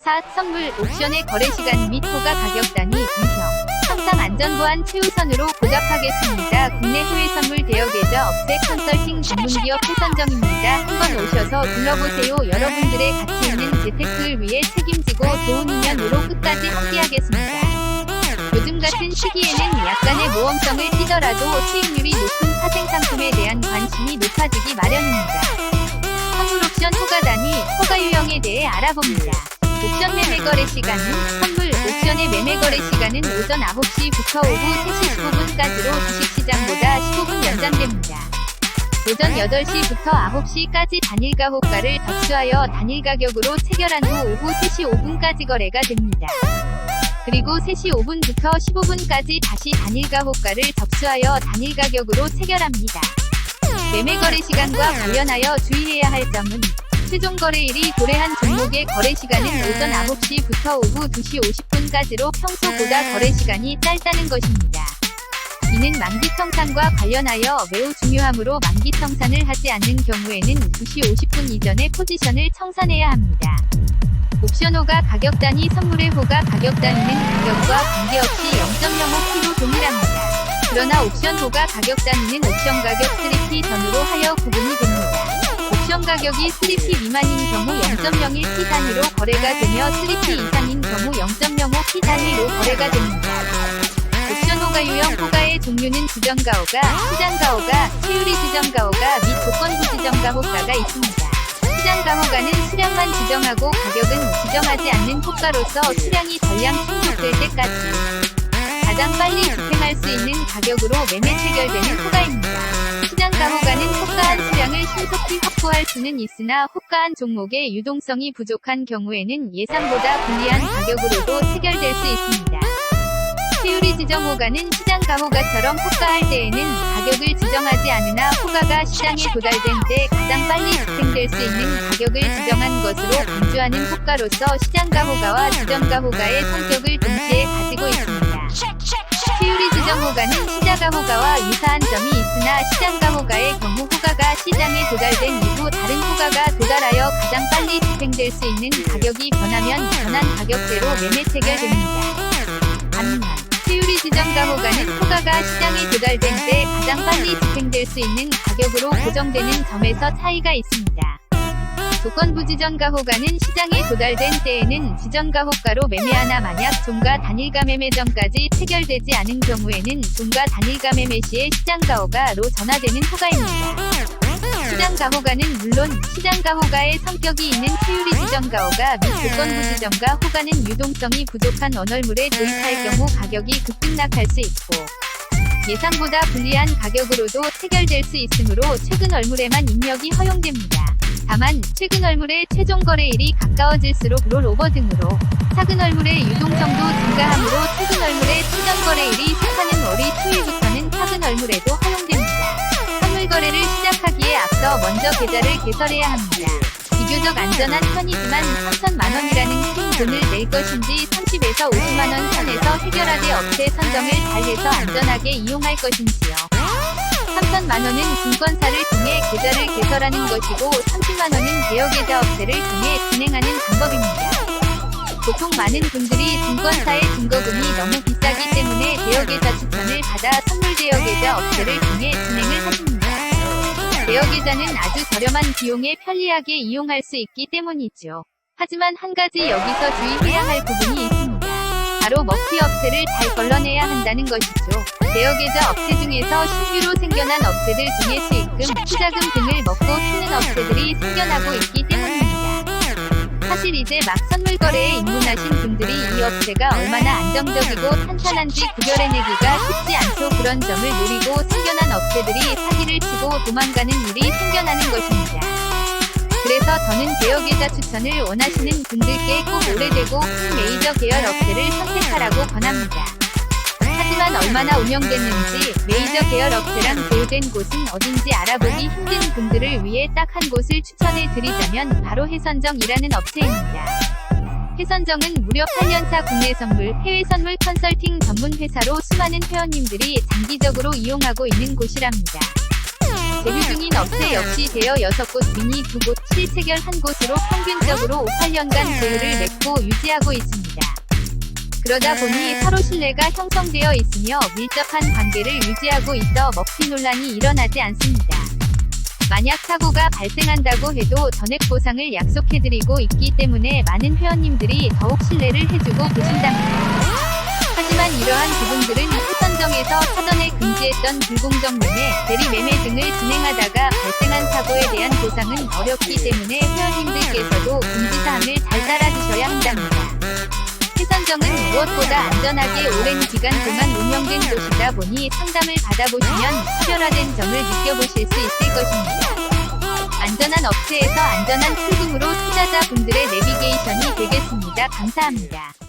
4. 선물, 옵션의 거래시간 및 허가 가격 단위, 유형. 항상 안전보안 최우선으로 보답하겠습니다. 국내 해외 선물 대여계좌 업체 컨설팅 전문기업 해선정입니다. 한번 오셔서 둘러보세요. 여러분들의 가치 있는 재테크를 위해 책임지고 좋은 인연으로 끝까지 함께하겠습니다. 요즘 같은 시기에는 약간의 모험성을 띠더라도 수익률이 높은 파생상품에 대한 관심이 높아지기 마련입니다. 선물 옵션 허가 단위, 허가 유형에 대해 알아봅니다. 옵션 매매 거래 시간은 선물 옵션의 매매 거래 시간은 오전 9시부터 오후 3시 15분까지로 주식시장보다 15분 연장됩니다. 오전 8시부터 9시까지 단일가 호가를 접수하여 단일 가격으로 체결한 후 오후 3시 5분까지 거래가 됩니다. 그리고 3시 5분부터 15분까지 다시 단일가 호가를 접수하여 단일 가격으로 체결합니다. 매매 거래 시간과 관련하여 주의해야 할 점은 최종 거래일이 도래한 종목의 거래시간은 오전 9시부터 오후 2시 50분까지로 평소보다 거래시간이 짧다는 것입니다. 이는 만기 청산과 관련하여 매우 중요하므로 만기 청산을 하지 않는 경우에는 2시 50분 이전에 포지션을 청산해야 합니다. 옵션 호가 가격 단위 선물의 호가 가격 단위는 가격과 관계없이 0.05kg 동일합니다. 그러나 옵션 호가 가격 단위는 옵션 가격 3P 전후로 하여 구분이 됩니다. 옵션 가격이 3P 미만인 경우 0.01P 단위로 거래가 되며 3P 이상인 경우 0.05P 단위로 거래가 됩니다. 옵션 호가 유형 호가의 종류는 지정가 호가, 시장가 호가, 세율이 지정가 호가 및 조건부 지정가 호가가 있습니다. 시장가 호가는 수량만 지정하고 가격은 지정하지 않는 호가로서 수량이 전량 충족될 때까지 가장 빨리 집행할 수 있는 가격으로 매매 체결되는 호가입니다. 시장가 호가는 호가한 수량을 신속히 확보할 수는 있으나 호가한 종목의 유동성이 부족한 경우에는 예상보다 불리한 가격으로도 체결될 수 있습니다. 세율이 지정 호가는 시장가 호가처럼 호가할 때에는 가격을 지정하지 않으나 호가가 시장에 도달된 때 가장 빨리 집행될 수 있는 가격을 지정한 것으로 간주하는 호가로서 시장가 호가와 지정가 호가의 성격을 동시에 가지고 있습니다. 세율이 지정 호가는 시장가 호가와 유사한 점이 있으나 시장가 호가의 경우 호가가 시장에 도달된 이후 다른 호가가 도달하여 가장 빨리 집행될 수 있는 가격이 변하면 변한 가격대로 매매 체결됩니다. 반면 세율이 지정가 호가는 호가가 시장에 도달된 때 가장 빨리 집행될 수 있는 가격으로 고정되는 점에서 차이가 있습니다. 조건부 지정가 호가는 시장에 도달된 때에는 지정가 호가로 매매하나 만약 종가 단일가 매매 전까지 체결되지 않은 경우에는 종가 단일가 매매 시에 시장가 호가로 전환되는 호가입니다. 시장가 호가는 물론 시장가 호가의 성격이 있는 세율이 지정가 호가 및 조건부 지정가 호가는 유동성이 부족한 원월물에 도입할 경우 가격이 급등락할 수 있고 예상보다 불리한 가격으로도 체결될 수 있으므로 최근 월물에만 입력이 허용됩니다. 다만 최근 월물의 최종 거래일이 가까워질수록 롤오버 등으로 차근 월물의 유동성도 증가하므로 최근 월물의 최전 거래일이 속하는 월이 초일부터는 차근 월물에도 허용됩니다. 선물 거래를 시작하기에 앞서 먼저 계좌를 개설해야 합니다. 비교적 안전한 편이지만 3천만 원이라는 큰 돈을 낼 것인지 30에서 50만 원 선에서 해결하되 업체 선정을 잘해서 안전하게 이용할 것인지요. 3천만 원은 증권사를 통해 계좌를 개설하는 것이고 30만 원은 대여계좌 업체를 통해 진행하는 방법입니다. 보통 많은 분들이 증권사의 증거금이 너무 비싸기 때문에 대여계좌 추천을 받아 선물 대여계좌 업체를 통해 진행을 하십니다. 대여계좌는 아주 저렴한 비용에 편리하게 이용할 수 있기 때문이죠. 하지만 한 가지 여기서 주의해야 할 부분이 있습니다. 바로 먹튀 업체를 잘 걸러내야 한다는 것이죠. 대여계좌 업체 중에서 신규로 생겨난 업체들 중에 수익금, 투자금 등을 먹고 튀는 업체들이 생겨나고 있기 때문입니다. 사실 이제 막 선물 거래에 입문하신 분들이 이 업체가 얼마나 안정적이고 탄탄한지 구별해내기가 쉽지 않죠. 그런 점을 노리고 생겨난 업체들이 사기를 치고 도망가는 일이 생겨나는 것입니다. 그래서 저는 대여계좌 추천을 원하시는 분들께 꼭 오래되고 큰 메이저 계열 업체를 선택하라고 권합니다. 하지만 얼마나 운영됐는지 메이저 계열 업체랑 보유된 곳은 어딘지 알아보기 힘든 분들을 위해 딱 한 곳을 추천해 드리자면 바로 해선정이라는 업체입니다. 해선정은 무려 8년차 국내 선물, 해외 선물 컨설팅 전문 회사로 수많은 회원님들이 장기적으로 이용하고 있는 곳이랍니다. 제휴 중인 업체 역시 대여 6곳, 미니 2곳, 실체결 1곳으로 평균적으로 5-8년간 제휴를 맺고 유지하고 있습니다. 그러다 보니 서로 신뢰가 형성되어 있으며 밀접한 관계를 유지하고 있어 먹튀 논란이 일어나지 않습니다. 만약 사고가 발생한다고 해도 전액 보상을 약속해드리고 있기 때문에 많은 회원님들이 더욱 신뢰를 해주고 계신답니다. 하지만 이러한 부분들은 회선정에서 사전에 금지했던 불공정 매매, 대리 매매 등을 진행하다가 발생한 사고에 대한 보상은 어렵기 때문에 회원님들께서도 금지사항을 잘 따라주셔야 한답니다. 회선정은 무엇보다 안전하게 오랜 기간 동안 운영된 곳이다 보니 상담을 받아보시면 차별화된 점을 느껴보실 수 있을 것입니다. 안전한 업체에서 안전한 출금으로 투자자분들의 내비게이션이 되겠습니다. 감사합니다.